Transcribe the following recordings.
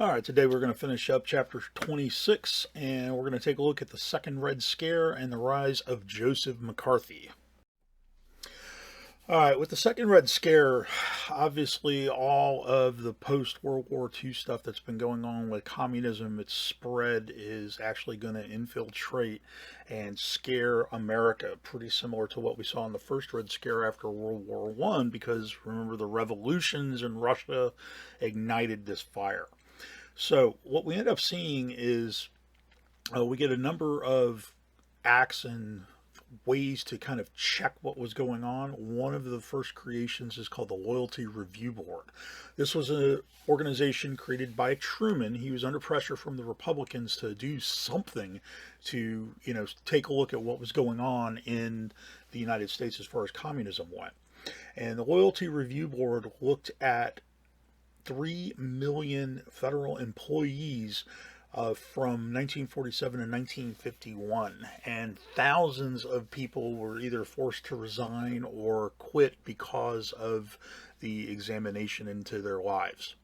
All right, today we're going to finish up chapter 26, and we're going to take a look at the Second Red Scare and the rise of Joseph McCarthy. All right, with the Second Red Scare, obviously all of the post-World War II stuff that's been going on with communism, its spread is actually going to infiltrate and scare America, pretty similar to what we saw in the first Red Scare after World War I, because remember the revolutions in Russia ignited this fire. So what we end up seeing is we get a number of acts and ways to kind of check what was going on. One of the first creations is called the Loyalty Review Board. This was an organization created by Truman. He was under pressure from the Republicans to do something to, take a look at what was going on in the United States as far as communism went. And the Loyalty Review Board looked at 3 million federal employees from 1947 to 1951, and thousands of people were either forced to resign or quit because of the examination into their lives.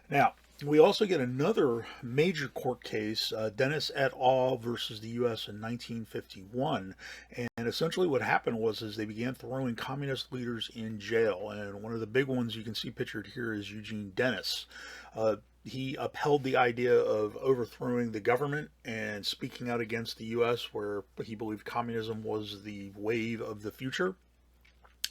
Now, we also get another major court case, Dennis et al. Versus the U.S. in 1951. And essentially what happened was they began throwing communist leaders in jail. And one of the big ones you can see pictured here is Eugene Dennis. He upheld the idea of overthrowing the government and speaking out against the U.S., where he believed communism was the wave of the future.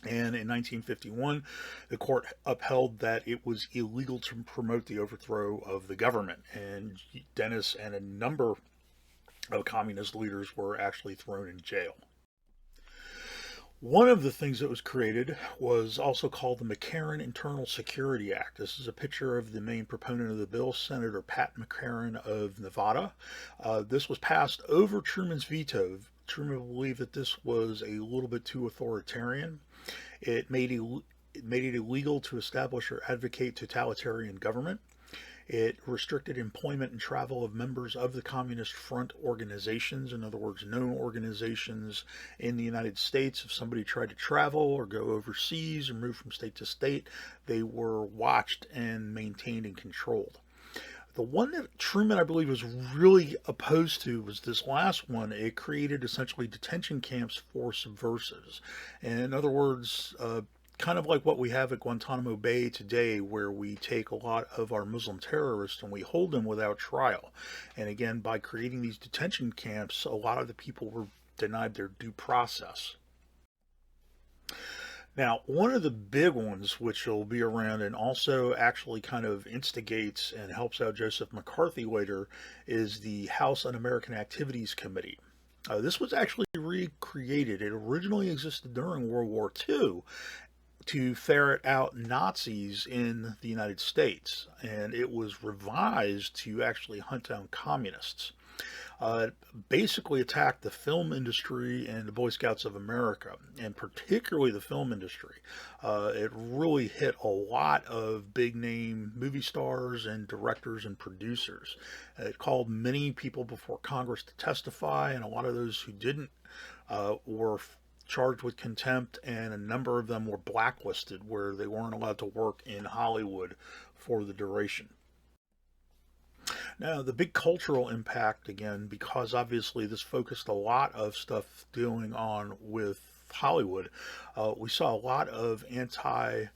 And in 1951, the court upheld that it was illegal to promote the overthrow of the government. And Dennis and a number of communist leaders were actually thrown in jail. One of the things that was created was also called the McCarran Internal Security Act. This is a picture of the main proponent of the bill, Senator Pat McCarran of Nevada. This was passed over Truman's veto. Truman believed that this was a little bit too authoritarian. It made it illegal to establish or advocate totalitarian government. It restricted employment and travel of members of the Communist Front organizations, in other words, known organizations in the United States. If somebody tried to travel or go overseas or move from state to state, they were watched and maintained and controlled. The one that Truman, I believe, was really opposed to was this last one. It created essentially detention camps for subversives. And in other words, kind of like what we have at Guantanamo Bay today, where we take a lot of our Muslim terrorists and we hold them without trial. And again, by creating these detention camps, a lot of the people were denied their due process. Now, one of the big ones, which will be around and also actually kind of instigates and helps out Joseph McCarthy later, is the House Un-American Activities Committee. This was actually recreated. It originally existed during World War II to ferret out Nazis in the United States, and it was revised to actually hunt down communists. Basically attacked the film industry and the Boy Scouts of America, and particularly the film industry. It really hit a lot of big name movie stars and directors and producers. It called many people before Congress to testify, and a lot of those who didn't were charged with contempt, and a number of them were blacklisted where they weren't allowed to work in Hollywood for the duration. Now, the big cultural impact, again, because obviously this focused a lot of stuff going on with Hollywood, we saw a lot of a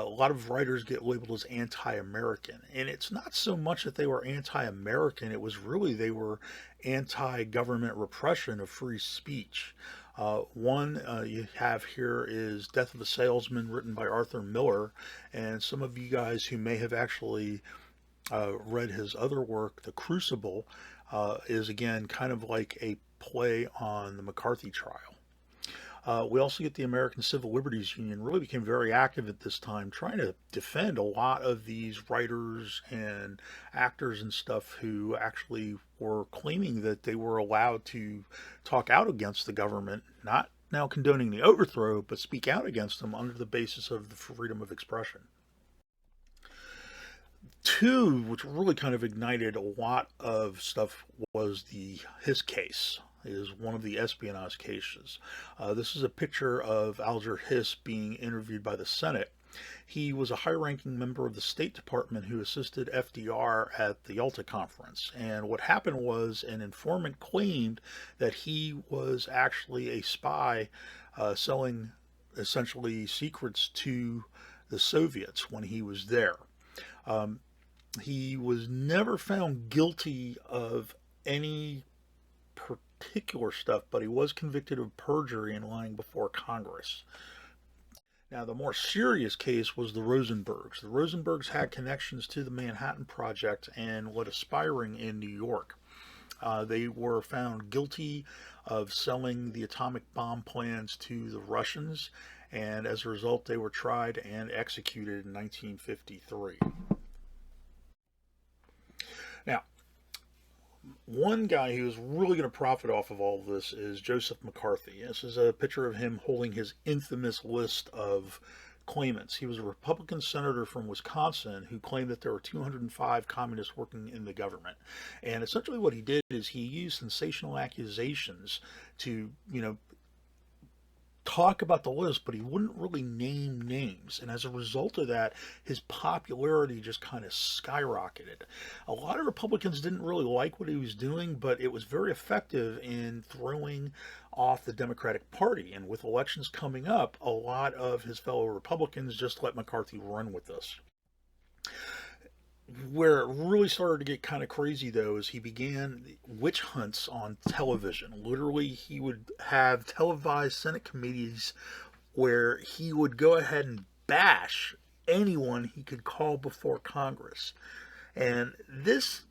lot of writers get labeled as anti-American. And it's not so much that they were anti-American, it was really they were anti-government repression of free speech. One you have here is Death of a Salesman, written by Arthur Miller, and some of you guys who may have actually read his other work, The Crucible, is again kind of like a play on the McCarthy trial. We also get the American Civil Liberties Union really became very active at this time, trying to defend a lot of these writers and actors and stuff who actually were claiming that they were allowed to talk out against the government, not now condoning the overthrow, but speak out against them under the basis of the freedom of expression. Two, which really kind of ignited a lot of stuff, was the Hiss case. Is one of the espionage cases. This is a picture of Alger Hiss being interviewed by the Senate. He was a high-ranking member of the State Department who assisted FDR at the Yalta Conference. And what happened was an informant claimed that he was actually a spy selling essentially secrets to the Soviets when he was there. He was never found guilty of any particular stuff, but he was convicted of perjury and lying before Congress. Now, the more serious case was the Rosenbergs. The Rosenbergs had connections to the Manhattan Project and were aspiring in New York. They were found guilty of selling the atomic bomb plans to the Russians, and as a result, they were tried and executed in 1953. Now, one guy who's really going to profit off of all of this is Joseph McCarthy. This is a picture of him holding his infamous list of claimants. He was a Republican senator from Wisconsin who claimed that there were 205 communists working in the government. And essentially what he did is he used sensational accusations to, talk about the list, but he wouldn't really name names. And as a result of that, his popularity just kind of skyrocketed. A lot of Republicans didn't really like what he was doing, but it was very effective in throwing off the Democratic Party. And with elections coming up, a lot of his fellow Republicans just let McCarthy run with this. Where it really started to get kind of crazy, though, is he began witch hunts on television. Literally, he would have televised Senate committees where he would go ahead and bash anyone he could call before Congress. And this,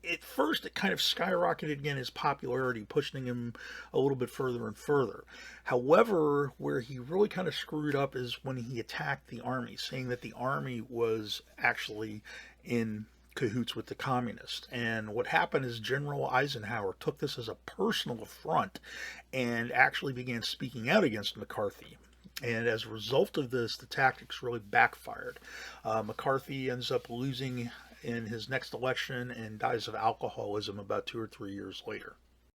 at first, it kind of skyrocketed again his popularity, pushing him a little bit further and further. However, where he really kind of screwed up is when he attacked the army, saying that the army was actually in cahoots with the communists. And what happened is General Eisenhower took this as a personal affront and actually began speaking out against McCarthy. And as a result of this, the tactics really backfired. McCarthy ends up losing in his next election and dies of alcoholism about 2 or 3 years later.